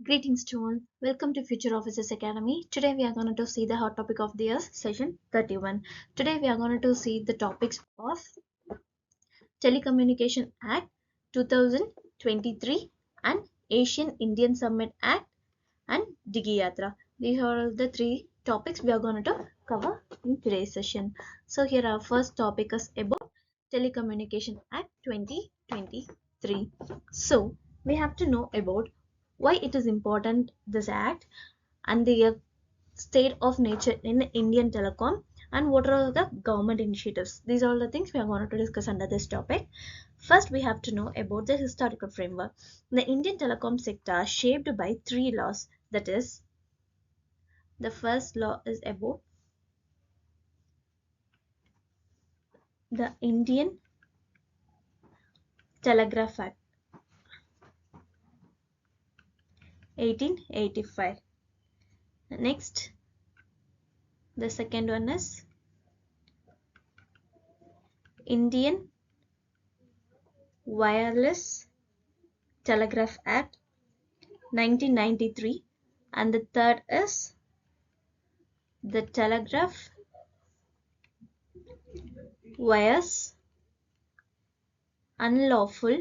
Greetings to all. Welcome to Future Officers Academy. Today we are going to see the hot topic of the year, session 31. Today we are going to see the topics of Telecommunication Act 2023 and Asian Indian Summit Act and DIGI YATRA. These are the three topics we are going to cover in today's session. So here our first topic is about Telecommunication Act 2023. So we have to know about why it is important, this act, and the state of nature in Indian telecom, and what are the government initiatives. These are all the things we are going to discuss under this topic. First, we have to know about the historical framework. The Indian telecom sector shaped by three laws. That is, the first law is about the Indian Telegraph Act 1885. Next, the second one is Indian Wireless Telegraph Act 1993, and the third is the Telegraph Wires Unlawful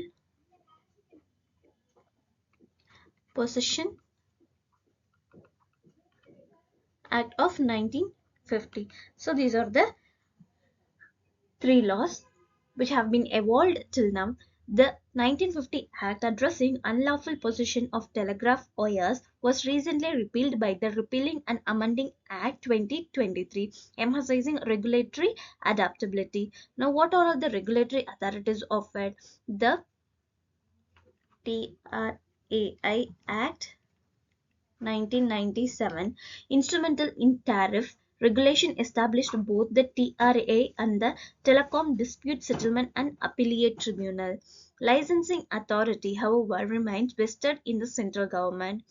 Possession Act of 1950. So these are the three laws which have been evolved till now. The 1950 Act addressing unlawful possession of telegraph wires was recently repealed by the Repealing and Amending Act 2023, emphasizing regulatory adaptability. Now, what are the regulatory authorities of it? The TRAI Act 1997, instrumental in tariff regulation, established both the TRA and the Telecom Dispute Settlement and Appellate Tribunal. Licensing authority, however, remains vested in the central government.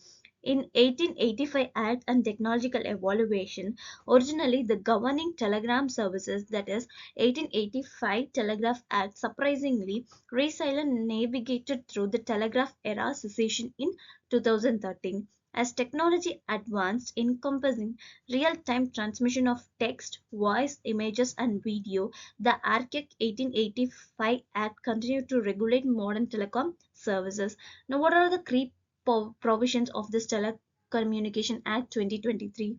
In 1885 Act and Technological Evaluation, originally the Governing Telegram Services, that is 1885 Telegraph Act, surprisingly resilient navigated through the telegraph era cessation in 2013. As technology advanced, encompassing real-time transmission of text, voice, images, and video, the archaic 1885 Act continued to regulate modern telecom services. Now, what are the key provisions of this Telecommunication Act 2023?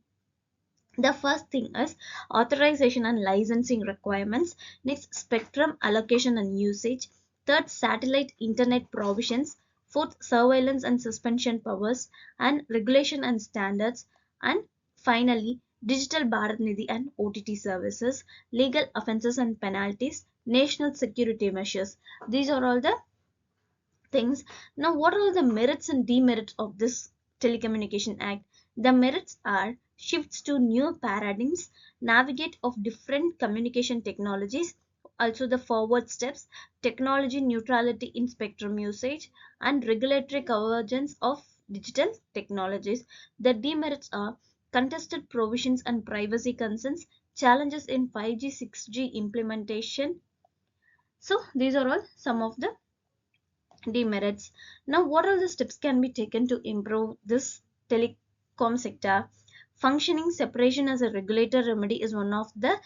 The first thing is authorization and licensing requirements. Next, spectrum allocation and usage. Third, satellite internet provisions. Fourth, surveillance and suspension powers and regulation and standards. And finally, Digital Bharat Nidhi and OTT services, legal offenses and penalties, national security measures. These are all the things. Now, what are the merits and demerits of this Telecommunication Act? The merits are shifts to new paradigms, navigate of different communication technologies, also the forward steps, technology neutrality in spectrum usage, and regulatory convergence of digital technologies. The demerits are contested provisions and privacy concerns, challenges in 5G, 6G implementation. So these are all some of the demerits. Now, what are the steps can be taken to improve this telecom sector? Functioning separation as a regulator remedy is one of the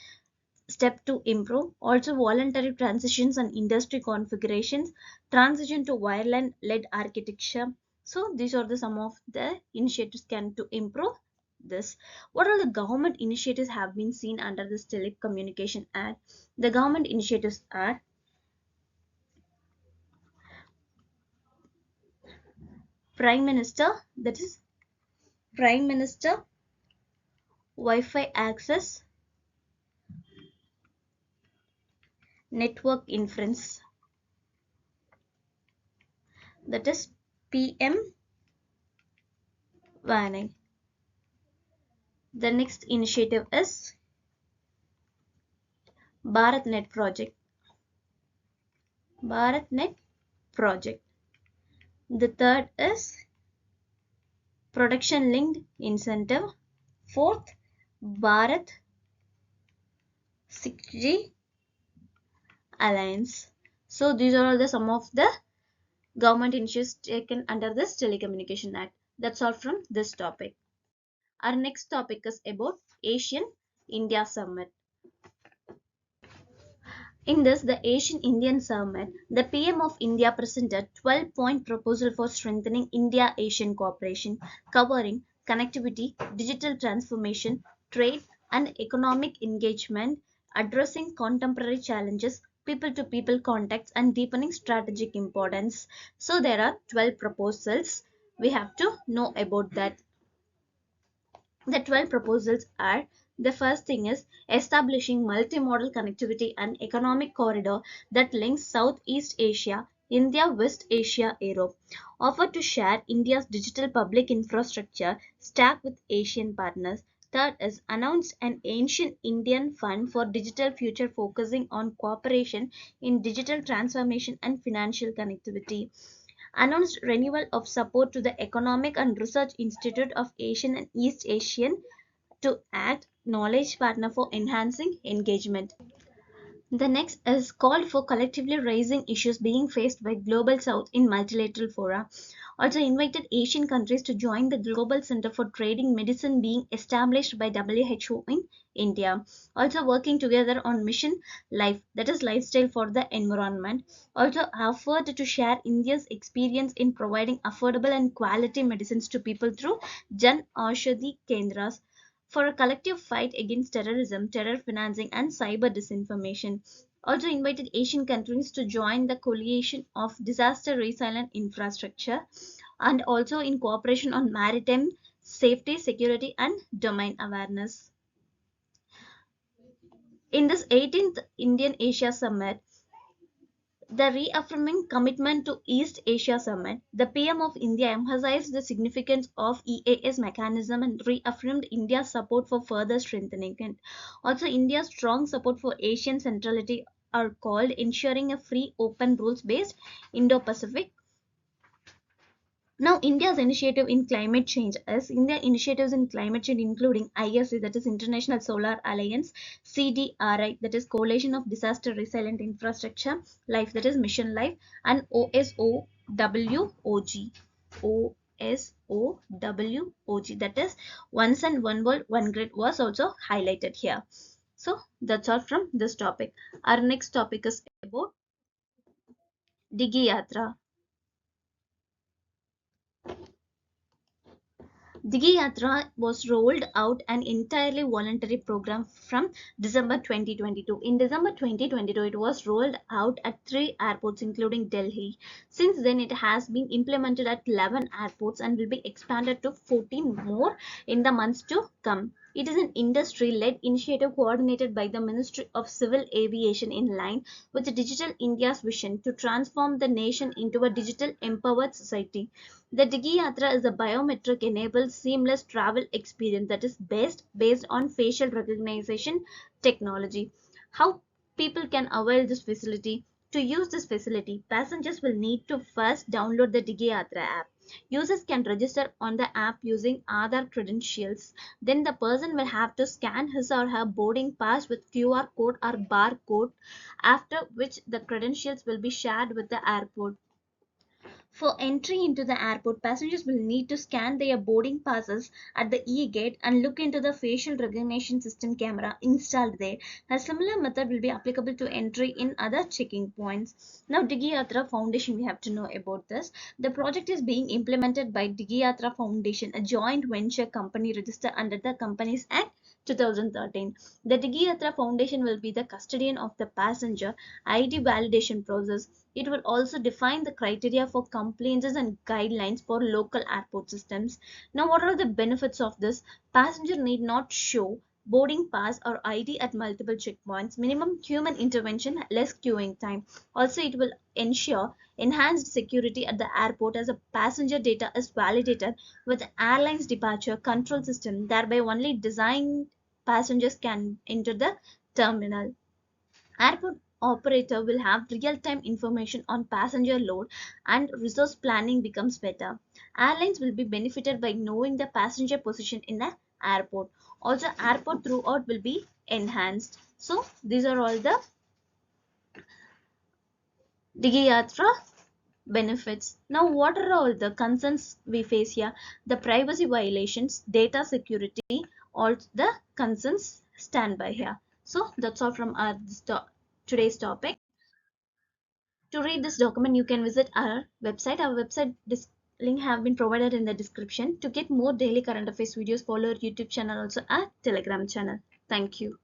step to improve. Also, voluntary transitions and industry configurations, transition to wireline led architecture. So these are the some of the initiatives can to improve this. What are the government initiatives have been seen under this Telecommunication Act? The government initiatives are Prime Minister, that is Prime Minister Wi-Fi access network inference, that is PM WANI. The next initiative is BharatNet project. BharatNet project. The third is production linked incentive. Fourth, Bharat 6G alliance. So these are all the some of the government initiatives taken under this Telecommunication Act. That's all from this topic. Our next topic is about Asian India Summit. In this, the Asian Indian Summit, the PM of India presented 12-point proposal for strengthening India-Asian cooperation, covering connectivity, digital transformation, trade, and economic engagement, addressing contemporary challenges, people-to-people contacts, and deepening strategic importance. So there are 12 proposals. We have to know about that. The 12 proposals are: the first thing is establishing multimodal connectivity and economic corridor that links Southeast Asia, India, West Asia, Europe. Offer to share India's digital public infrastructure stack with Asian partners. Third is announced an ancient Indian fund for digital future focusing on cooperation in digital transformation and financial connectivity. Announced renewal of support to the Economic and Research Institute of Asian and East Asian to act knowledge partner for enhancing engagement. The next is called for collectively raising issues being faced by Global South in multilateral fora. Also invited Asian countries to join the Global Center for Trading Medicine being established by WHO in India. Also working together on Mission Life, that is lifestyle for the environment. Also offered to share India's experience in providing affordable and quality medicines to people through Jan Aushadhi Kendras for a collective fight against terrorism, terror financing, and cyber disinformation. Also invited Asian countries to join the coalition of disaster resilient infrastructure and also in cooperation on maritime safety, security, and domain awareness. In this 18th Indian Asia Summit, the reaffirming commitment to East Asia Summit, the PM of India emphasized the significance of EAS mechanism and reaffirmed India's support for further strengthening it. Also, India's strong support for Asian centrality are called ensuring a free, open, rules-based Indo-Pacific. Now, India's initiative in climate change is India initiatives in climate change including ISC, that is International Solar Alliance, CDRI, that is Coalition of Disaster Resilient Infrastructure, Life, that is Mission Life, and OSOWOG. OSOWOG, that is One Sun, One World, One Grid, was also highlighted here. So that's all from this topic. Our next topic is about DIGI Yatra. DIGI Yatra was rolled out an entirely voluntary program from December 2022. In December 2022, it was rolled out at 3 airports, including Delhi. Since then, it has been implemented at 11 airports and will be expanded to 14 more in the months to come. It is an industry-led initiative coordinated by the Ministry of Civil Aviation in line with Digital India's vision to transform the nation into a digital empowered society. The Digi Yatra is a biometric enabled seamless travel experience that is based on facial recognition technology. How people can avail this facility? To use this facility, passengers will need to first download the Digi Yatra app. Users can register on the app using Aadhaar credentials. Then the person will have to scan his or her boarding pass with QR code or barcode, after which the credentials will be shared with the airport. For entry into the airport, passengers will need to scan their boarding passes at the e-gate and look into the facial recognition system camera installed there. A similar method will be applicable to entry in other checking points. Now, Digi Yatra Foundation, we have to know about this. The project is being implemented by Digi Yatra Foundation, a joint venture company registered under the Companies Act 2013. The Digi Yatra Foundation will be the custodian of the passenger ID validation process. It will also define the criteria for compliances and guidelines for local airport systems. Now, what are the benefits of this? Passenger need not show boarding pass or ID at multiple checkpoints, minimum human intervention, less queuing time. Also, it will ensure enhanced security at the airport as a passenger data is validated with the airline's departure control system, thereby only designed passengers can enter the terminal. Airport operator will have real-time information on passenger load and resource planning becomes better. Airlines will be benefited by knowing the passenger position in the airport. Also, airport throughput will be enhanced. So, these are all the Digi Yatra benefits. Now, what are all the concerns we face here? The privacy violations, data security, all the concerns stand by here. So that's all from our today's topic. To read this document, you can visit our website. Our website link have been provided in the description. To get more daily current affairs videos, follow our YouTube channel, also our Telegram channel. Thank you.